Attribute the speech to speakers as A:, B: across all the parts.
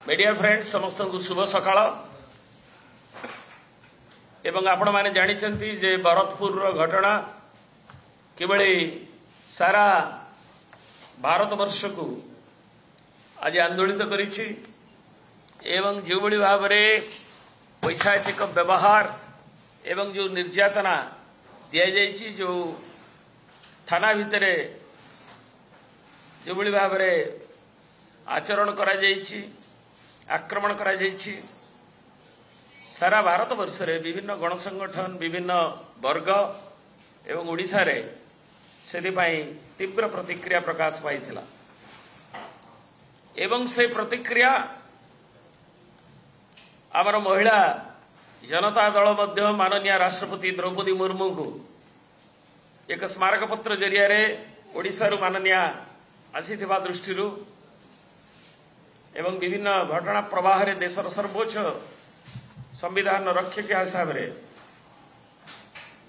A: Media friends समस्त को शुभ सकाळ एवं आपण माने जानिचंती जे भरतपुर रो घटना किबळी सारा भारत वर्ष को आज आंदोलित करिछि एवं जो बड़ी भाव में पैशाचिक व्यवहार एवं जो निर्यातना दिया जाइछि जो थाना भितरे जो बड़ी भाव में आचरण करा जाइछि आक्रमण करा जाइछि सारा भारत वर्ष रे विभिन्न गणसंगठन विभिन्न वर्ग एवं ओडिशा रे सेदिपाई तीव्र प्रतिक्रिया प्रकाश पाइथिला एवं से प्रतिक्रिया आमर महिला जनता दल मध्य माननीय राष्ट्रपति द्रौपदी मुर्मू को एक स्मारक पत्र जरिया रे ओडिशा रु माननीय आसीथिबा दृष्टि एवं विभिन्न घटना प्रवाह रे देशर सर्वोच्च संविधान रक्षक हिसाब रे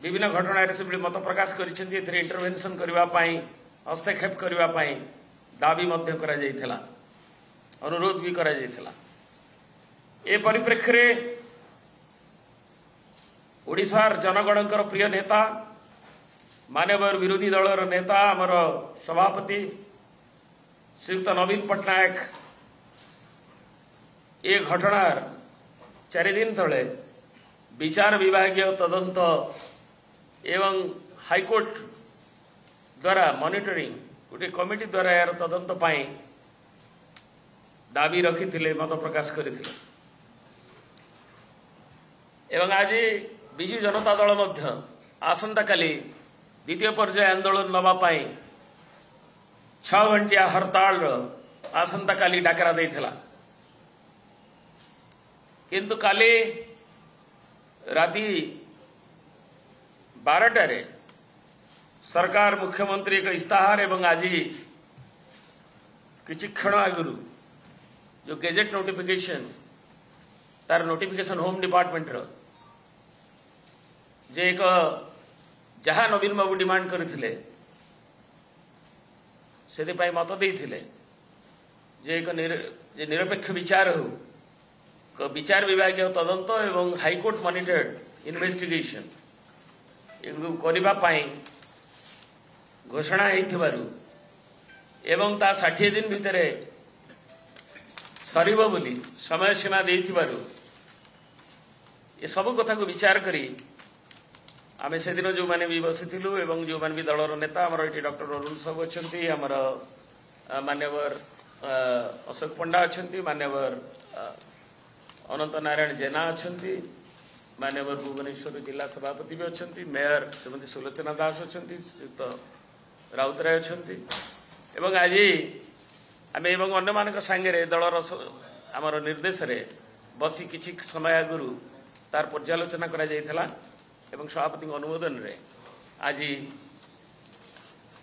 A: विभिन्न घटना रे से मत प्रकाश करिसेंती एथरे इंटरवेंशन करबा पई हस्तक्षेप करबा पई दाबी मध्य करा जायथिला अनुरोध भी करा जायथिला ए परिप्रेक्ष्य रे ओडिशार जनगणकर प्रिय नेता माननीय विरोधी दलर नेता आमर सभापति श्रीयुक्त नवीन पट्टनायक ए घटनार 4 दिन तले विचार विभागीय तदंत एवं हाईकोर्ट द्वारा मॉनिटरिंग गोटे कमिटी द्वारा यार तदंत पाई दाबी रखी मत प्रकाश करथिले एवं आज विजु जनता दल मध्य आसंता काली द्वितीय पर्याय आंदोलन नवा पाई 6 घंटिया हड़ताल आसंता काली डाकरा देथिला किंतु काली राति 12टार सरकार मुख्यमंत्री एक इस्ताहार एवं आज किछि क्षण आगुरु जो गेजेट नोटिफिकेशन तार नोटिफिकेशन होम डिपार्टमेंट रो जे एक जहाँ नवीन बाबू डिमांड करथिले सेदि पाई मत देथिले जे एक निरपेक्ष विचार हो विचार विभागीय तदंत एवं हाईकोर्ट मॉनिटर्ड इन्वेस्टिगेशन करबा पाई घोषणा हेथिबारु एवं ता 60 दिन भितरे सरीब बोली समय सीमा देथिबारु ये सब कथा को विचार करी आमे से दिन जो माने भी बसिथिलु एवं जो माने भी दलर नेता हमर एठी डॉक्टर अरुण सब अछंती हमर मान्यवर अशोक पंडा अछंती मान्यवर अनंत नारायण जेना अछंती मान्यवर भुवनेश्वर जिला सभापति भी अछंती मेयर श्रीमती सुलोचना दास अछंती श्रीयुक्त राउतराय अछंती एवं आज आमे एवं अन्य मानक संगे दलर हमर निर्देश रे बसी किछि समय आगुरु तार पर्यालोचना करा जायथला एवं सभापति अनुमोदन रे आज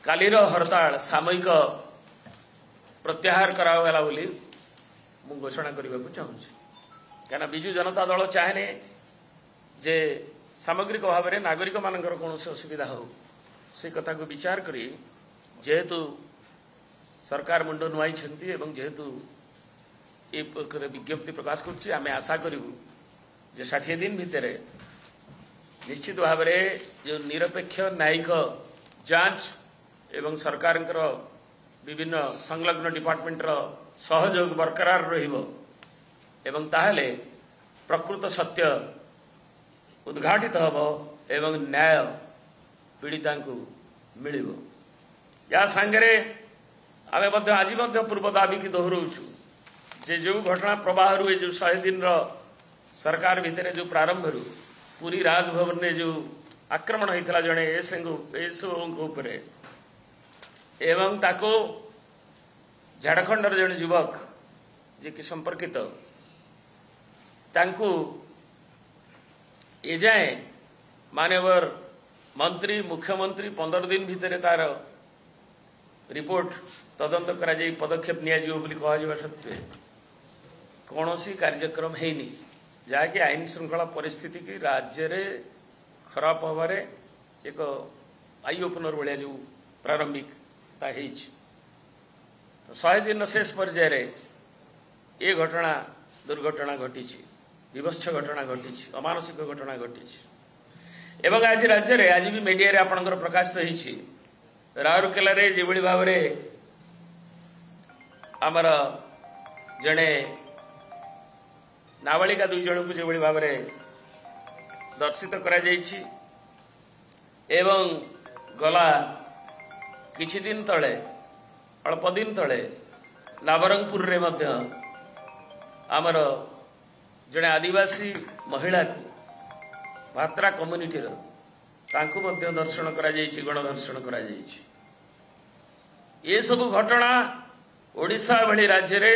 A: कालीर हड़ताल सामयिक प्रत्याहार करागला बोली मु घोषणा करने को चाहूँ क्या विजु जनता दल चाहे जे सामग्रिक भाव में नागरिक मानकर कौन असुविधा हो से कथा को विचार करी जेहेतु सरकार मुंड नुआई जेहेतु ये विज्ञप्ति प्रकाश करें आशा करूँ जे 60 दिन भितर निश्चित भाव में जो निरपेक्ष न्यायिक जांच एवं सरकार विभिन्न संलग्न डिपार्टमेंट सहयोग बरकरार रहिबो एवं ताहले प्रकृत सत्य उद्घाटित हबो एवं न्याय पीड़िता को मिलिबो या सांगरे आमे मध्य आज मध्य पूर्व दाबी की दोहराउछु जे जो घटना प्रवाह रु जो 100 दिन रो सरकार भितर जो प्रारंभ रु पूरी राजभवन ने जो आक्रमण होता जड़े एसओ एवं ताको झारखंड जड़े युवक जे कि संपर्कित तांकु एजाए मानवर मंत्री मुख्यमंत्री 15 दिन भितर तार रिपोर्ट तदंत करा जाई पदक्षेप निया जिवो बोली कहा जिवा सत्वे कौनसी कार्यक्रम हेनी जाकि आईन श्रृंखला परिस्थिति की राज्य रे खराब हबारे एक आई ओपनर भाया जो प्रारंभिक 100 दिन शेष पर्यायर ये घटना दुर्घटना घटी विभत्स घटना घटी अमानसिक घटना घटी एवं आज राज्य में आज भी मीडिया आपणकर प्रकाशित होती राउरकेला जो भाव में आमर जड़े नाबालिका दुई जन को जो भाव में दर्शित करा एवं गला किछि दिन तले अल्प दिन तले नवरंगपुर रे मध्य आमर जड़े आदिवासी महिला को भात्रा कम्युनिटी तांकु मध्य दर्शन करा गणदर्शन करा ये सब घटना ओडिशा भली राज्य रे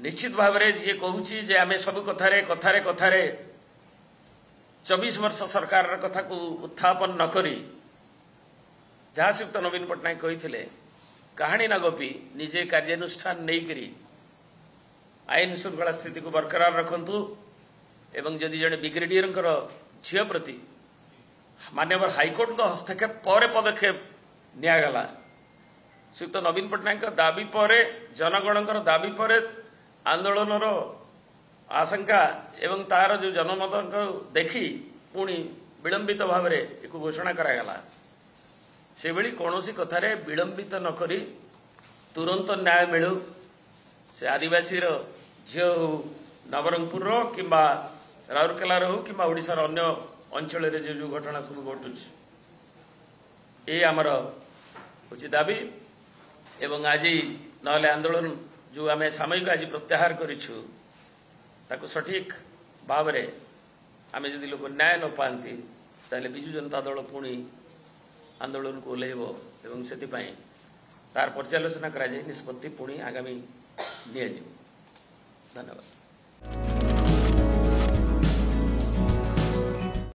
A: निश्चित भाव में जी कहूँ जे आम सब कथारे कथारे कथारे 24 वर्ष सरकार कथा को उत्थापन न करी जहाँ श्रीयुक्त नवीन पट्टनायक कही कहानी न गपी निजे कार्यानुष्ठान नहीं करी आईन श्रृंखला स्थिति को बरकरार रखंतु एवं जदि जड़े ब्रिगेडियर झील प्रति माननीय हाइकोर्ट हस्तक्षेप पर पदक्षेप निगला श्रीयुक्त नवीन पट्टनायक दाबी पर जनगण दाबी पर आंदोलन आशंका एवं तार जो जनमत देखी पुणी विलंबित भाव में एक घोषणा करागला से भली कौन सी कथारे विलंबित नकरी तुरंत न्याय मिलू से आदिवासी झील हो नवरंगपुर किंबा राउरकेला हो कि ओडिशार अन्य अंचल जो घटना सब घटू ये आमर हूँ दाबी एवं आज नहले आंदोलन जो आम सामयिक आज प्रत्याहार करूँ ताको सठिक भाव में आम जदि लोक न्याय न पाती ताले बिजु जनता दल पुणी आंदोलन को ओह्लैब एवं से तार पर्यालोचना करा निष्पत्ति पुणी आगामी नि धन्यवाद।